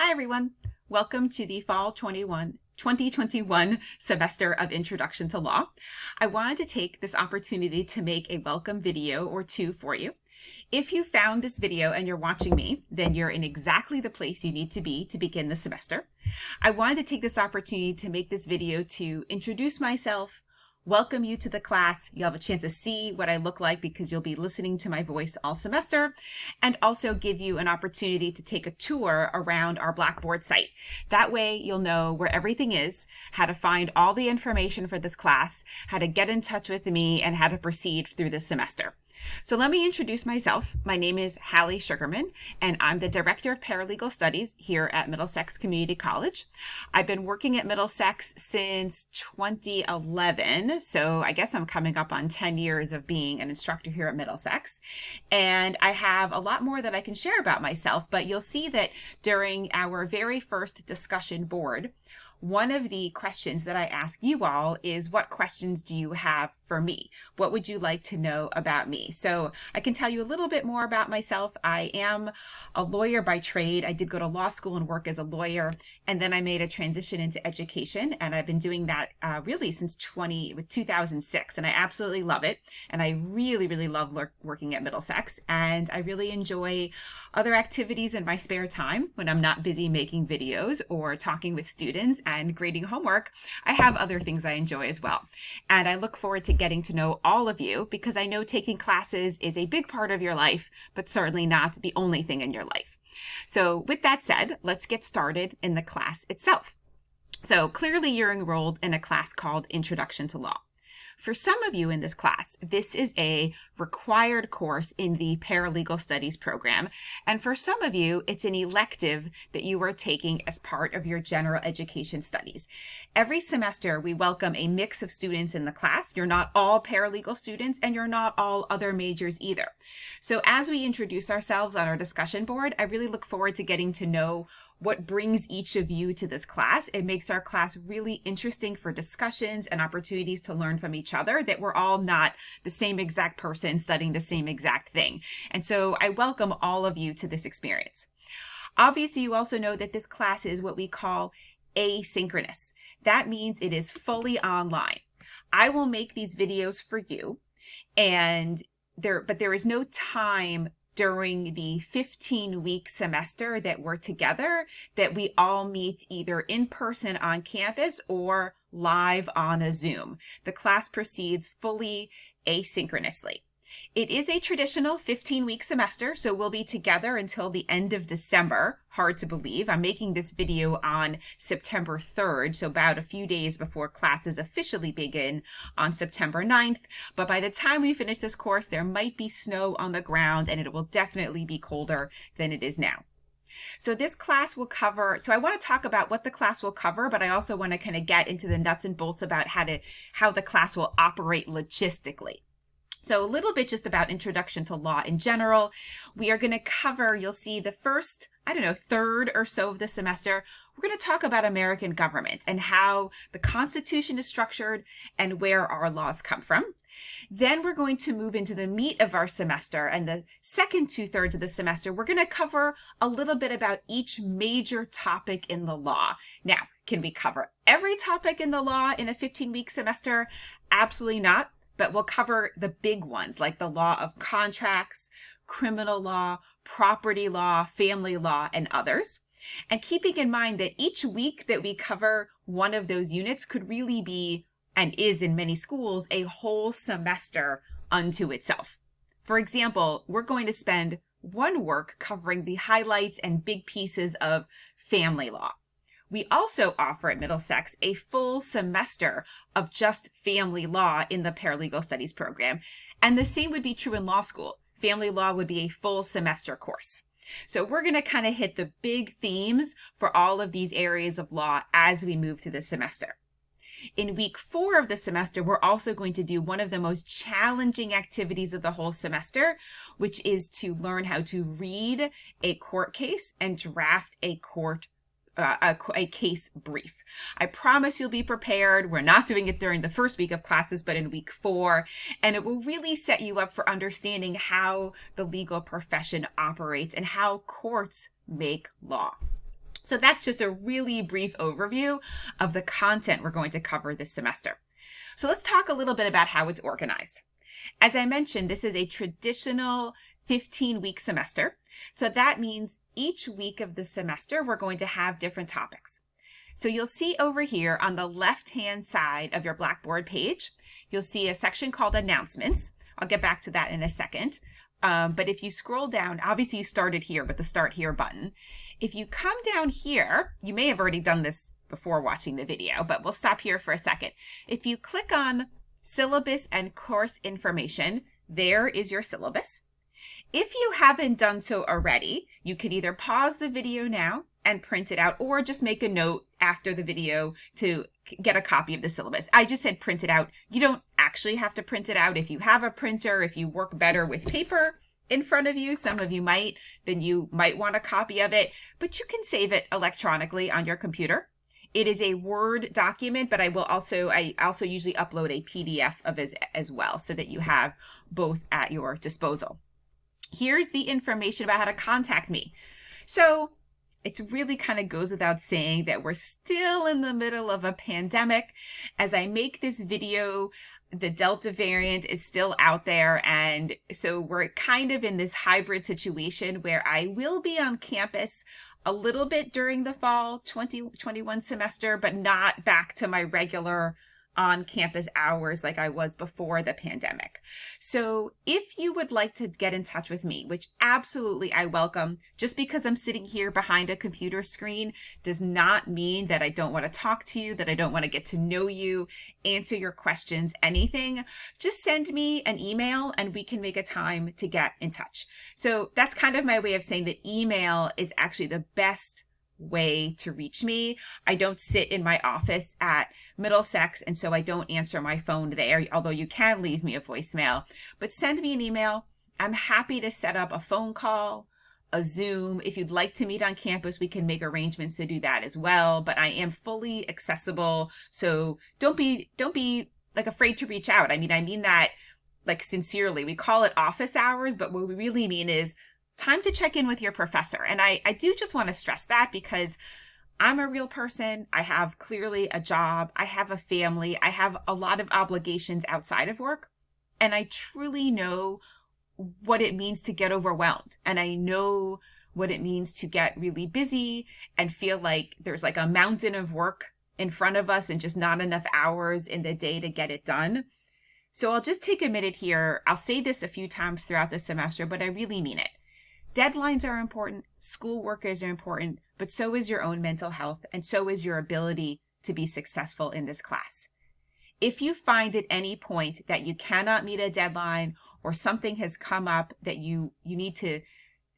Hi everyone, welcome to the Fall 2021 semester of Introduction to Law. I wanted to take this opportunity to make a welcome video or two for you. If you found this video and you're watching me, then you're in exactly the place you need to be to begin the semester. I wanted to take this opportunity to make this video to introduce myself, welcome you to the class. You'll have a chance to see what I look like because you'll be listening to my voice all semester, and also give you an opportunity to take a tour around our Blackboard site. That way you'll know where everything is, how to find all the information for this class, how to get in touch with me, and how to proceed through the semester. So let me introduce myself. My name is Hallie Sugarman, and I'm the Director of Paralegal Studies here at Middlesex Community College. I've been working at Middlesex since 2011, so I guess I'm coming up on 10 years of being an instructor here at Middlesex. And I have a lot more that I can share about myself, but you'll see that during our very first discussion board, one of the questions that I ask you all is, what questions do you have for me? What would you like to know about me? So I can tell you a little bit more about myself. I am a lawyer by trade. I did go to law school and work as a lawyer, and then I made a transition into education, and I've been doing that really since 2006, and I absolutely love it. And I really love working at Middlesex, and I really enjoy other activities in my spare time when I'm not busy making videos or talking with students and grading homework. I have other things I enjoy as well. And I look forward to getting to know all of you, because I know taking classes is a big part of your life, but certainly not the only thing in your life. So with that said, let's get started in the class itself. So clearly you're enrolled in a class called Introduction to Law. For some of you in this class, this is a required course in the Paralegal Studies program, and for some of you, it's an elective that you are taking as part of your general education studies. Every semester, we welcome a mix of students in the class. You're not all paralegal students, and you're not all other majors either. So as we introduce ourselves on our discussion board, I really look forward to getting to know what brings each of you to this class. It makes our class really interesting for discussions and opportunities to learn from each other, that we're all not the same exact person studying the same exact thing. And so I welcome all of you to this experience. Obviously, you also know that this class is what we call asynchronous. That means it is fully online. I will make these videos for you, but there is no time during the 15-week semester that we're together that we all meet either in person on campus or live on a Zoom. The class proceeds fully asynchronously. It is a traditional 15-week semester, so we'll be together until the end of December. Hard to believe. I'm making this video on September 3rd, so about a few days before classes officially begin on September 9th. But by the time we finish this course, there might be snow on the ground, and it will definitely be colder than it is now. So this class will cover, so I want to talk about what the class will cover, but I also want to kind of get into the nuts and bolts about how the class will operate logistically. So a little bit just about Introduction to Law in general. We are going to cover, you'll see the first, third or so of the semester, we're going to talk about American government and how the Constitution is structured and where our laws come from. Then we're going to move into the meat of our semester, and the second 2/3 of the semester, we're going to cover a little bit about each major topic in the law. Now, can we cover every topic in the law in a 15-week semester? Absolutely not. But we'll cover the big ones like the law of contracts, criminal law, property law, family law, and others. And keeping in mind that each week that we cover one of those units could really be, and is in many schools, a whole semester unto itself. For example, we're going to spend one work covering the highlights and big pieces of family law. We also offer at Middlesex a full semester of just family law in the Paralegal Studies program. And the same would be true in law school. Family law would be a full semester course. So we're going to kind of hit the big themes for all of these areas of law as we move through the semester. In week 4 of the semester, we're also going to do one of the most challenging activities of the whole semester, which is to learn how to read a court case and draft a case brief. I promise you'll be prepared. We're not doing it during the first week of classes, but in week 4, and it will really set you up for understanding how the legal profession operates and how courts make law. So that's just a really brief overview of the content we're going to cover this semester. So let's talk a little bit about how it's organized. As I mentioned, this is a traditional 15-week semester. So that means each week of the semester, we're going to have different topics. So you'll see over here on the left-hand side of your Blackboard page, you'll see a section called Announcements. I'll get back to that in a second. But if you scroll down, obviously you started here with the Start Here button. If you come down here, you may have already done this before watching the video, but we'll stop here for a second. If you click on Syllabus and Course Information, there is your syllabus. If you haven't done so already, you can either pause the video now and print it out, or just make a note after the video to get a copy of the syllabus. I just said print it out. You don't actually have to print it out. If you have a printer, if you work better with paper in front of you, some of you might, then you might want a copy of it, but you can save it electronically on your computer. It is a Word document, but I also usually upload a PDF of it as well, so that you have both at your disposal. Here's the information about how to contact me. So it really kind of goes without saying that we're still in the middle of a pandemic. As I make this video, the Delta variant is still out there, and so we're kind of in this hybrid situation where I will be on campus a little bit during the fall 2021 semester, but not back to my regular on-campus hours like I was before the pandemic. So if you would like to get in touch with me, which absolutely I welcome, just because I'm sitting here behind a computer screen does not mean that I don't want to talk to you, that I don't want to get to know you, answer your questions, anything. Just send me an email and we can make a time to get in touch. So that's kind of my way of saying that email is actually the best way to reach me. I don't sit in my office at Middlesex, and so I don't answer my phone there, although you can leave me a voicemail. But send me an email. I'm happy to set up a phone call, a Zoom. If you'd like to meet on campus, we can make arrangements to do that as well. But I am fully accessible, so don't be like afraid to reach out. I mean that like sincerely. We call it office hours, but what we really mean is time to check in with your professor. And I do just want to stress that, because I'm a real person. I have clearly a job. I have a family. I have a lot of obligations outside of work. And I truly know what it means to get overwhelmed. And I know what it means to get really busy and feel like there's like a mountain of work in front of us and just not enough hours in the day to get it done. So I'll just take a minute here. I'll say this a few times throughout the semester, but I really mean it. Deadlines are important, schoolwork is important, but so is your own mental health, and so is your ability to be successful in this class. If you find at any point that you cannot meet a deadline, or something has come up that you need to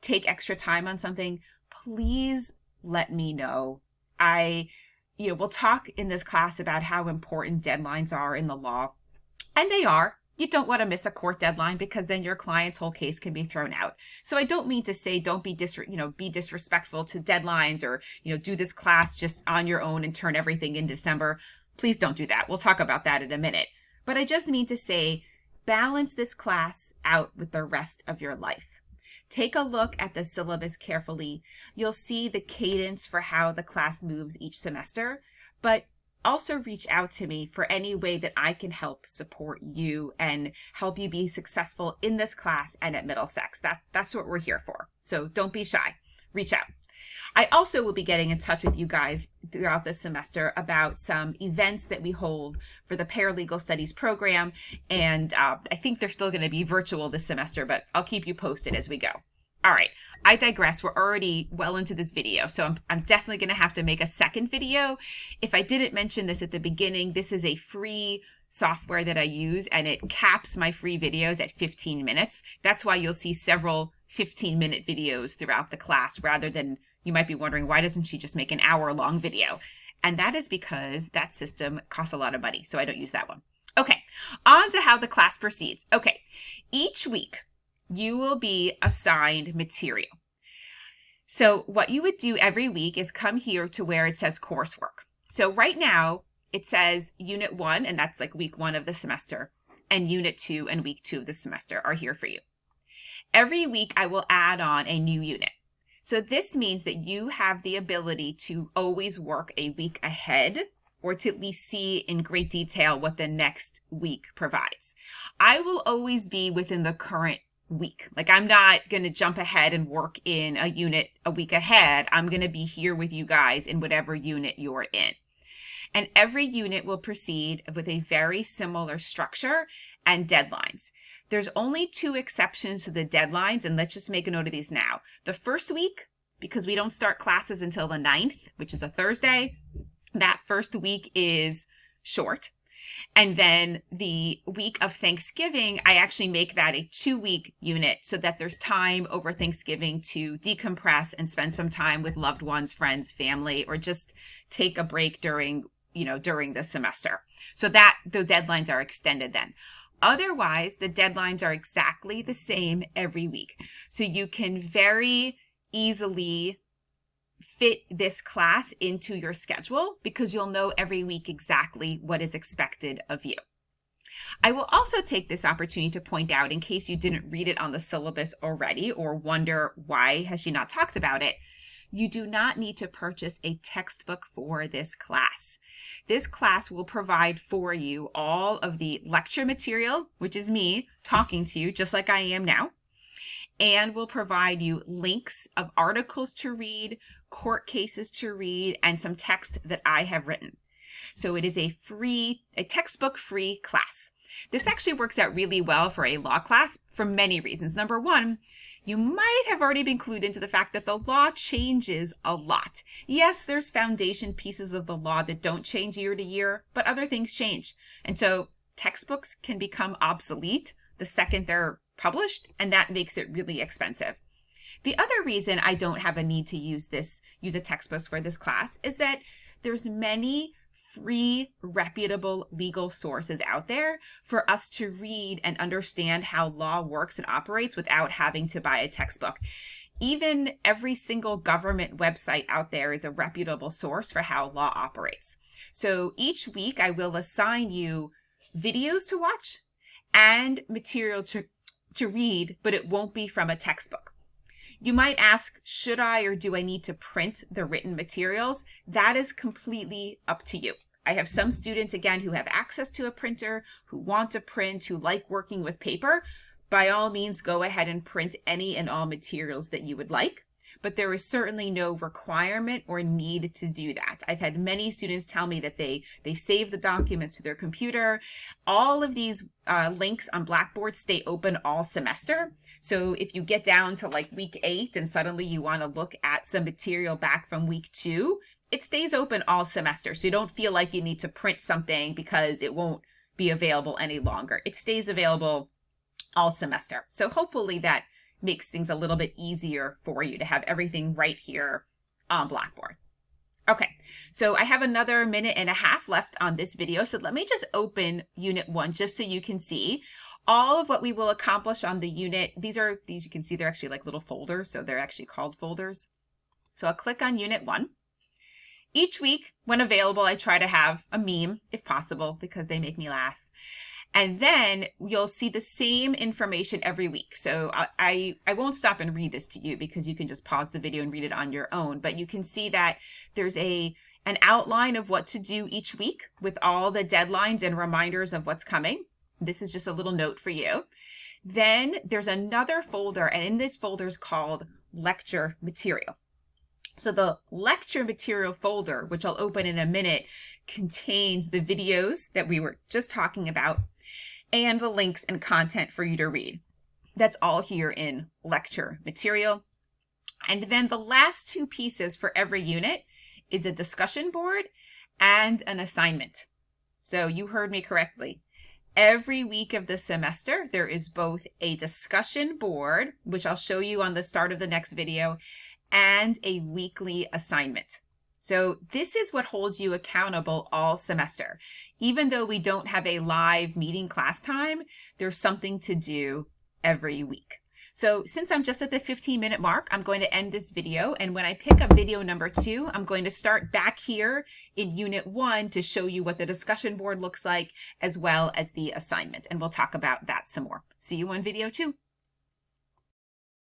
take extra time on something, please let me know. We'll talk in this class about how important deadlines are in the law, and they are. You don't want to miss a court deadline, because then your client's whole case can be thrown out. So I don't mean to say don't be disrespectful to deadlines, or do this class just on your own and turn everything in December. Please don't do that. We'll talk about that in a minute. But I just mean to say balance this class out with the rest of your life. Take a look at the syllabus carefully. You'll see the cadence for how the class moves each semester, but also reach out to me for any way that I can help support you and help you be successful in this class and at Middlesex. That's what we're here for. So don't be shy. Reach out. I also will be getting in touch with you guys throughout this semester about some events that we hold for the Paralegal Studies program. And I think they're still going to be virtual this semester, but I'll keep you posted as we go. All right, I digress. We're already well into this video, so I'm definitely going to have to make a second video. If I didn't mention this at the beginning, this is a free software that I use, and it caps my free videos at 15 minutes. That's why you'll see several 15-minute videos throughout the class, rather than, you might be wondering, why doesn't she just make an hour-long video? And that is because that system costs a lot of money, so I don't use that one. Okay, on to how the class proceeds. Okay, each week, you will be assigned material. So what you would do every week is come here to where it says coursework. So right now it says Unit 1, and that's like week 1 of the semester, and Unit 2 and week 2 of the semester are here for you. Every week I will add on a new unit. So this means that you have the ability to always work a week ahead, or to at least see in great detail what the next week provides. I will always be within the current week. Like, I'm not going to jump ahead and work in a unit a week ahead. I'm going to be here with you guys in whatever unit you're in. And every unit will proceed with a very similar structure and deadlines. There's only 2 exceptions to the deadlines, and let's just make a note of these now. The first week, because we don't start classes until the 9th, which is a Thursday, that first week is short. And then the week of Thanksgiving, I actually make that a 2-week unit so that there's time over Thanksgiving to decompress and spend some time with loved ones, friends, family, or just take a break during the semester. So that the deadlines are extended then. Otherwise, the deadlines are exactly the same every week. So you can very easily fit this class into your schedule because you'll know every week exactly what is expected of you. I will also take this opportunity to point out, in case you didn't read it on the syllabus already or wonder why has she not talked about it, you do not need to purchase a textbook for this class. This class will provide for you all of the lecture material, which is me talking to you just like I am now, and will provide you links of articles to read, court cases to read, and some text that I have written. So it is a textbook-free class. This actually works out really well for a law class for many reasons. Number one, you might have already been clued into the fact that the law changes a lot. Yes, there's foundation pieces of the law that don't change year to year, but other things change. And so textbooks can become obsolete the second they're published, and that makes it really expensive. The other reason I don't have a need to use a textbook for this class is that there's many free, reputable legal sources out there for us to read and understand how law works and operates without having to buy a textbook. Even every single government website out there is a reputable source for how law operates. So each week I will assign you videos to watch and material to read, but it won't be from a textbook. You might ask, should I or do I need to print the written materials? That is completely up to you. I have some students, again, who have access to a printer, who want to print, who like working with paper. By all means, go ahead and print any and all materials that you would like. But there is certainly no requirement or need to do that. I've had many students tell me that they save the documents to their computer. All of these links on Blackboard stay open all semester. So if you get down to like week 8 and suddenly you want to look at some material back from week 2, it stays open all semester. So you don't feel like you need to print something because it won't be available any longer. It stays available all semester. So hopefully that makes things a little bit easier for you to have everything right here on Blackboard. Okay, so I have another 1.5 minutes left on this video. So let me just open Unit 1 just so you can see all of what we will accomplish on the unit. These you can see they're actually like little folders, so they're actually called folders. So I'll click on Unit 1. Each week, when available, I try to have a meme, if possible, because they make me laugh. And then you'll see the same information every week. So I won't stop and read this to you because you can just pause the video and read it on your own. But you can see that there's an outline of what to do each week with all the deadlines and reminders of what's coming. This is just a little note for you. Then there's another folder, and in this folder is called Lecture Material. So the lecture material folder, which I'll open in a minute, contains the videos that we were just talking about and the links and content for you to read. That's all here in lecture material. And then the last 2 pieces for every unit is a discussion board and an assignment. So you heard me correctly. Every week of the semester, there is both a discussion board, which I'll show you on the start of the next video, and a weekly assignment. So this is what holds you accountable all semester. Even though we don't have a live meeting class time, there's something to do every week. So since I'm just at the 15-minute mark, I'm going to end this video. And when I pick up video number 2, I'm going to start back here in Unit 1 to show you what the discussion board looks like, as well as the assignment. And we'll talk about that some more. See you on video 2.